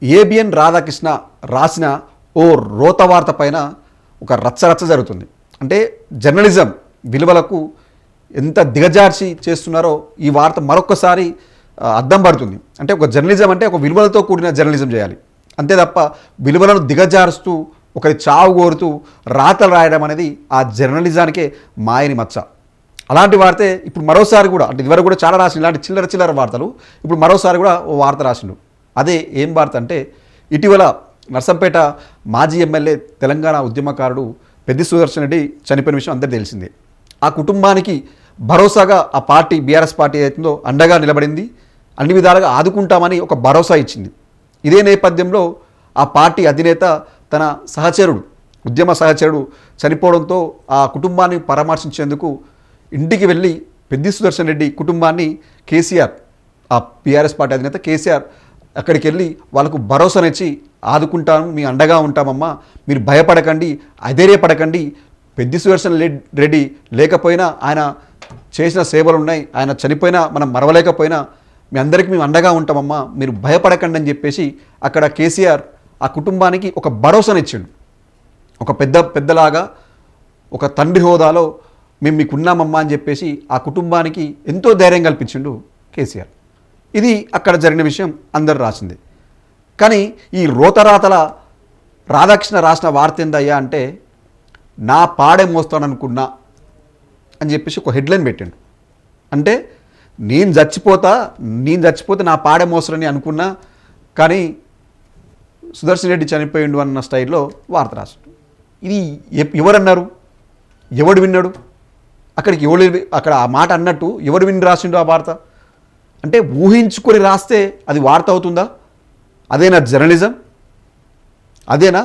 ABN Radhakrishna రాసిన ఓ రోత వార్త పైన ఒక రచ్చరచ్చ జరుగుతుంది. అంటే జర్నలిజం విలువలకు ఎంత దిగజార్చి చేస్తున్నారో ఈ వార్త మరొకసారి అద్దం పడుతుంది. అంటే ఒక జర్నలిజం అంటే ఒక విలువలతో కూడిన జర్నలిజం చేయాలి, అంతే తప్ప విలువలను దిగజారుస్తూ ఒకరి చావు కోరుతూ రాతలు రాయడం అనేది ఆ జర్నలిజానికే మాయని మచ్చ. అలాంటి వార్తే ఇప్పుడు మరోసారి కూడా, అంటే ఇదివరకు కూడా చాలా రాసిండు ఇలాంటి చిల్లర వార్తలు, ఇప్పుడు మరోసారి కూడా ఓ వార్త రాసిండు. అదే ఏం వార్త అంటే, ఇటీవల నర్సంపేట మాజీ ఎమ్మెల్యే తెలంగాణ ఉద్యమకారుడు పెద్ది సుదర్శన్ రెడ్డి చనిపోయిన విషయం అందరికీ తెలిసిందే. ఆ కుటుంబానికి భరోసాగా ఆ పార్టీ బీఆర్ఎస్ పార్టీ ఏదైతుందో అండగా నిలబడింది, అన్ని విధాలుగా ఆదుకుంటామని ఒక భరోసా ఇచ్చింది. ఇదే నేపథ్యంలో ఆ పార్టీ అధినేత తన సహచరుడు, ఉద్యమ సహచరుడు చనిపోవడంతో ఆ కుటుంబాన్ని పరామర్శించేందుకు ఇంటికి వెళ్ళి పెద్ది సుదర్శన్ రెడ్డి కుటుంబాన్ని కేసీఆర్, ఆ బీఆర్ఎస్ పార్టీ అధినేత కేసీఆర్ అక్కడికి వెళ్ళి వాళ్ళకు భరోసానిచ్చి ఆదుకుంటాము, మీ అండగా ఉంటామమ్మా, మీరు భయపడకండి, అధైర్యపడకండి, పెద్ది సుదర్శన్ రెడ్డి లేకపోయినా ఆయన చేసిన సేవలు ఉన్నాయి, ఆయన చనిపోయినా మనం మరవలేకపోయినా మీ అందరికీ మేము అండగా ఉంటామమ్మా, మీరు భయపడకండి అని చెప్పేసి అక్కడ కేసీఆర్ ఆ కుటుంబానికి ఒక భరోసానిచ్చిండు. ఒక పెద్దలాగా ఒక తండ్రి హోదాలో మేము మీకు ఉన్నామమ్మా అని చెప్పేసి ఆ కుటుంబానికి ఎంతో ధైర్యం కల్పించిండు కేసీఆర్. ఇది అక్కడ జరిగిన విషయం అందరు రాసింది. కానీ ఈ రోతరాతల రాధాకృష్ణ రాసిన వార్త ఏందయ్యా అంటే, నా పాడే మోస్తాననుకున్నా అని చెప్పేసి ఒక హెడ్లైన్ పెట్టిండు. అంటే నేను చచ్చిపోతే నా పాడే మోస్తానని అనుకున్నా, కానీ సుదర్శన్ రెడ్డి చనిపోయిండు అన్న స్టైల్లో వార్త రాసిండు. ఇది ఎవరన్నారు, ఎవడు విన్నాడు, అక్కడ ఆ మాట అన్నట్టు ఎవడు విని రాసిండు ఆ వార్త? అంటే ఊహించుకొని రాస్తే అది వార్త అవుతుందా? అదేనా జర్నలిజం? అదేనా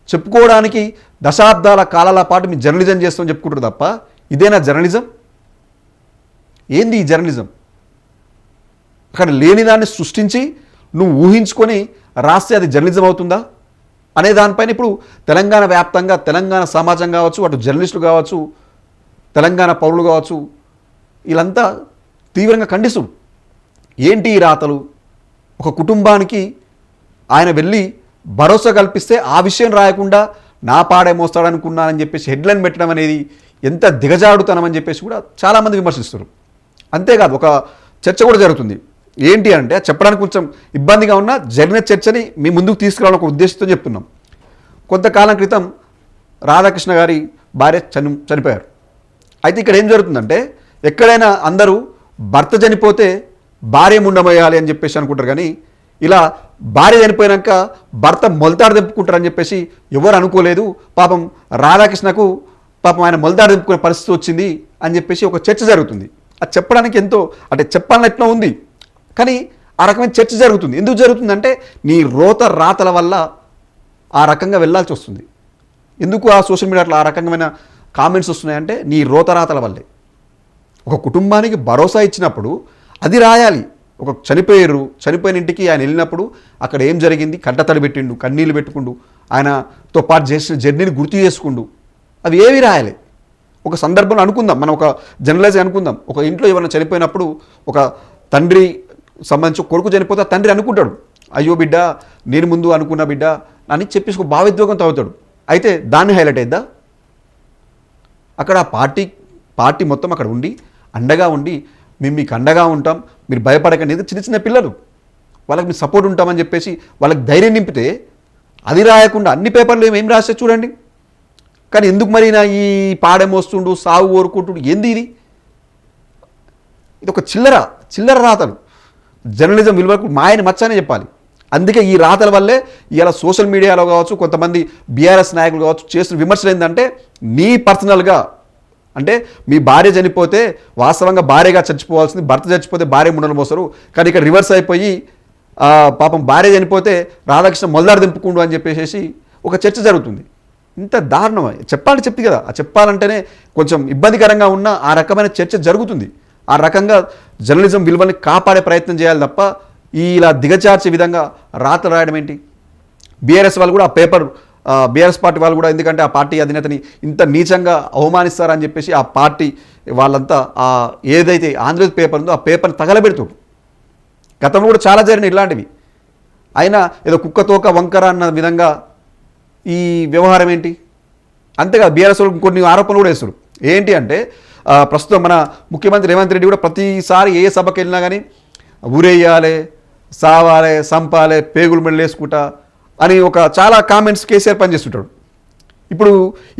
చెప్పుకోవడానికి దశాబ్దాల కాలాల పాటు మీ జర్నలిజం చేస్తామని చెప్పుకుంటారు తప్ప ఇదేనా జర్నలిజం? ఏంది ఈ జర్నలిజం? అక్కడ లేని దాన్ని సృష్టించి నువ్వు ఊహించుకొని రాస్తే అది జర్నలిజం అవుతుందా అనే దానిపైన ఇప్పుడు తెలంగాణ వ్యాప్తంగా తెలంగాణ సమాజం కావచ్చు, అటు జర్నలిస్టులు కావచ్చు, తెలంగాణ పౌరులు కావచ్చు, వీళ్ళంతా తీవ్రంగా ఖండిస్తున్నారు. ఏంటి ఈ రాతలు? ఒక కుటుంబానికి ఆయన వెళ్ళి భరోసా కల్పిస్తే ఆ విషయం రాయకుండా నా పాడే మోస్తాడనుకున్నానని చెప్పేసి హెడ్లైన్ పెట్టడం అనేది ఎంత దిగజాడుతనమని చెప్పేసి కూడా చాలామంది విమర్శిస్తారు. అంతేకాదు ఒక చర్చ కూడా జరుగుతుంది. ఏంటి అంటే, చెప్పడానికి కొంచెం ఇబ్బందిగా ఉన్న జరిగిన చర్చని మీ ముందుకు తీసుకురావాలని ఒక ఉద్దేశంతో చెప్తున్నాం. కొంతకాలం క్రితం రాధాకృష్ణ గారి భార్య చనిపోయారు. అయితే ఇక్కడ ఏం జరుగుతుందంటే, ఎక్కడైనా అందరూ భర్త చనిపోతే భార్య ముండమేయాలి అని చెప్పేసి అనుకుంటారు, కానీ ఇలా భార్య చనిపోయాక భర్త మొలతాడు తెప్పుకుంటారని చెప్పేసి ఎవరు అనుకోలేదు. పాపం రాధాకృష్ణకు ఆయన మొలతాడు తెప్పుకునే పరిస్థితి వచ్చింది అని చెప్పేసి ఒక చర్చ జరుగుతుంది. అది చెప్పడానికి ఎంతో, అంటే చెప్పాలని ఎట్లా ఉంది, కానీ ఆ రకమైన చర్చ జరుగుతుంది. ఎందుకు జరుగుతుందంటే, నీ రోత రాతల వల్ల ఆ రకంగా వెళ్ళాల్సి వస్తుంది. ఎందుకు ఆ సోషల్ మీడియాలో ఆ రకమైన కామెంట్స్ వస్తున్నాయంటే, నీ రోత రాతల వల్లే. ఒక కుటుంబానికి భరోసా ఇచ్చినప్పుడు అది రాయాలి. ఒక చనిపోయిన ఇంటికి ఆయన వెళ్ళినప్పుడు అక్కడ ఏం జరిగింది, కంటతడి పెట్టిండు, కన్నీళ్ళు పెట్టుకుండు, ఆయనతో పాటు చేసిన జర్నీని గుర్తు చేసుకుండు, అవి ఏవి రాయాలి. ఒక సందర్భంలో అనుకుందాం, మనం ఒక జర్నలైజ్ అనుకుందాం, ఒక ఇంట్లో ఎవరైనా చనిపోయినప్పుడు ఒక తండ్రి సంబంధించి కొడుకు చనిపోతే తండ్రి అనుకుంటాడు, అయ్యో బిడ్డ నేను ముందు అనుకున్న బిడ్డ అని చెప్పేసి ఒక భావోద్వేగంతో అవుతాడు. అయితే దాన్ని హైలైట్ అయిద్దా? అక్కడ పార్టీ మొత్తం అక్కడ ఉండి అండగా ఉండి మేము మీకు అండగా ఉంటాం, మీరు భయపడకండి, చిన్న పిల్లలు, వాళ్ళకి మీరు సపోర్ట్ ఉంటామని చెప్పేసి వాళ్ళకి ధైర్యం నింపితే అది రాయకుండా అన్ని పేపర్లు ఏం రాస్తే చూడండి. కానీ ఎందుకు మరి నా ఈ పాడే మోస్తుండు, సాగు కోరుకుంటుడు, ఏంది ఇది? ఇది ఒక చిల్లర రాతలు. జర్నలిజం విలువకు మాయని మచ్చనే చెప్పాలి. అందుకే ఈ రాతల వల్లే ఇలా సోషల్ మీడియాలో కావచ్చు, కొంతమంది బీఆర్ఎస్ నాయకులు కావచ్చు చేస్తున్న విమర్శలు ఏంటంటే, నీ పర్సనల్గా అంటే మీ భార్య చనిపోతే వాస్తవంగా భార్యగా చచ్చిపోవాల్సింది, భర్త చచ్చిపోతే భార్య ముండలు మోస్తారు, కానీ ఇక్కడ రివర్స్ అయిపోయి పాపం భార్య చనిపోతే రాధాకృష్ణ మొలదారు దింపుకుండు అని చెప్పేసి ఒక చర్చ జరుగుతుంది. ఇంత దారుణం చెప్తే కదా, ఆ చెప్పాలంటేనే కొంచెం ఇబ్బందికరంగా ఉన్న ఆ రకమైన చర్చ జరుగుతుంది. ఆ రకంగా జర్నలిజం విలువల్ని కాపాడే ప్రయత్నం చేయాలి తప్ప ఇలా దిగజార్చే విధంగా రాతలు రాయడం ఏంటి? బీఆర్ఎస్ వాళ్ళు కూడా ఆ పేపర్, బీఆర్ఎస్ పార్టీ వాళ్ళు కూడా, ఎందుకంటే ఆ పార్టీ అధినేతని ఇంత నీచంగా అవమానిస్తారని చెప్పేసి ఆ పార్టీ వాళ్ళంతా ఏదైతే ఆంధ్రజ్యోతి పేపర్ ఉందో ఆ పేపర్ని తగలబెడుతున్నారు. గతంలో కూడా చాలా జరిగినాయి ఇలాంటివి. అయినా ఏదో కుక్కతోక వంకర అన్న విధంగా ఈ వ్యవహారం ఏంటి? అంతేగా బీఆర్ఎస్ వాళ్ళు కొన్ని ఆరోపణలు కూడా వేస్తారు. ఏంటి అంటే ప్రస్తుతం మన ముఖ్యమంత్రి రేవంత్ రెడ్డి కూడా ప్రతిసారి ఏ సభకి వెళ్ళినా కానీ ఊరేయాలి, సావాలే, సంపాలే, పేగులు మెడలు వేసుకుంటా అని ఒక చాలా కామెంట్స్ కేసీఆర్ పనిచేస్తుంటాడు. ఇప్పుడు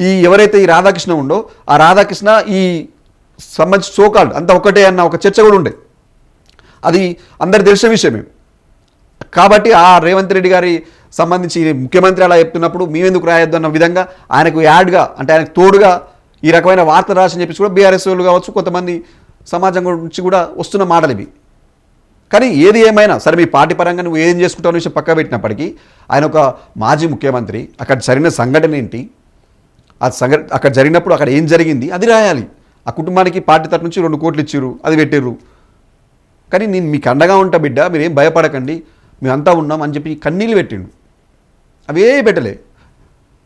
ఈ ఎవరైతే ఈ రాధాకృష్ణ ఉండో ఆ రాధాకృష్ణ ఈ సంబంధించి సోకాల్డ్ అంతా ఒకటే అన్న ఒక చర్చ కూడా ఉండే, అది అందరికి తెలిసిన విషయమే. కాబట్టి ఆ రేవంత్ రెడ్డి గారి సంబంధించి ముఖ్యమంత్రి అలా చెప్తున్నప్పుడు మేమెందుకు రాయొద్దు అన్న విధంగా ఆయనకు యాడ్గా అంటే ఆయనకు తోడుగా ఈ రకమైన వార్త రాసని చెప్పేసి కూడా బీఆర్ఎస్ వాళ్ళు కావచ్చు, కొంతమంది సమాజం గురించి కూడా వస్తున్న మాటలు ఇవి. కానీ ఏది ఏమైనా సరే మీ పార్టీ పరంగా నువ్వు ఏం చేసుకుంటావు విషయం పక్క పెట్టినప్పటికీ ఆయన ఒక మాజీ ముఖ్యమంత్రి, అక్కడ జరిగిన సంఘటన ఏంటి, అక్కడ జరిగినప్పుడు అక్కడ ఏం జరిగింది అది రాయాలి. ఆ కుటుంబానికి పార్టీ తరఫు నుంచి 2 కోట్లు ఇచ్చిర్రు, అది పెట్టిర్రు. కానీ నేను మీకు అండగా ఉంటా బిడ్డ, మీరేం భయపడకండి, మేమంతా ఉన్నాం అని చెప్పి కన్నీళ్ళు పెట్టిండు. అవే పెట్టలే,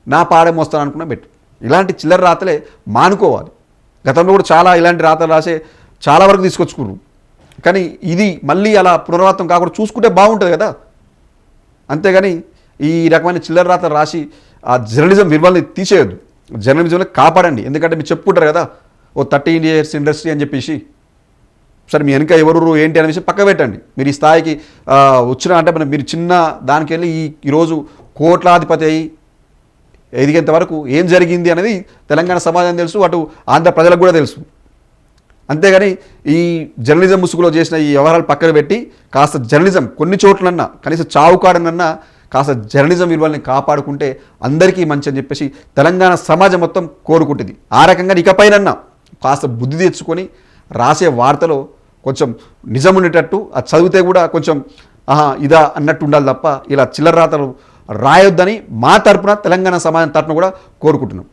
నా పాడే మోస్తాను అనుకున్నా పెట్టు. ఇలాంటి చిల్లర రాతలే మానుకోవాలి. గతంలో కూడా చాలా ఇలాంటి రాతలు రాసే చాలా వరకు తీసుకొచ్చుకున్నారు. కానీ ఇది మళ్ళీ అలా పునరావృతం కాకుండా చూసుకుంటే బాగుంటుంది కదా. అంతేగాని ఈ రకమైన చిల్లర రాతలు రాసి ఆ జర్నలిజం విలువల్ని తీసేయద్దు, జర్నలిజంలో కాపాడండి. ఎందుకంటే మీరు చెప్పుకుంటారు కదా ఓ 30 years ఇండస్ట్రీ అని చెప్పేసి. సరే మీ వెనుక ఎవరు ఏంటి అనే విషయం పక్క పెట్టండి. మీరు ఈ స్థాయికి వచ్చినా అంటే మీరు చిన్న దానికి వెళ్ళి ఈరోజు కోట్లాధిపతి అయ్యి ఎదిగేంత వరకు ఏం జరిగింది అనేది తెలంగాణ సమాజం తెలుసు, అటు ఆంధ్ర ప్రజలకు కూడా తెలుసు. అంతేగాని ఈ జర్నలిజం ముసుగులో చేసిన ఈ వ్యవహారాలు పక్కన పెట్టి కాస్త జర్నలిజం కొన్ని చోట్లన్నా కనీసం చావుకాడనన్నా కాస్త జర్నలిజం విలువల్ని కాపాడుకుంటే అందరికీ మంచి అని చెప్పేసి తెలంగాణ సమాజం మొత్తం కోరుకుంటుంది. ఆ రకంగా ఇకపైనన్నా కాస్త బుద్ధి తెచ్చుకొని రాసే వార్తలో కొంచెం నిజం ఉండేటట్టు, అది చదివితే కూడా కొంచెం ఇదా అన్నట్టు ఉండాలి తప్ప ఇలా చిల్లర రాతలు రాయొద్దని మా తరపున తెలంగాణ సమాజం తరపున కూడా కోరుకుంటున్నాం.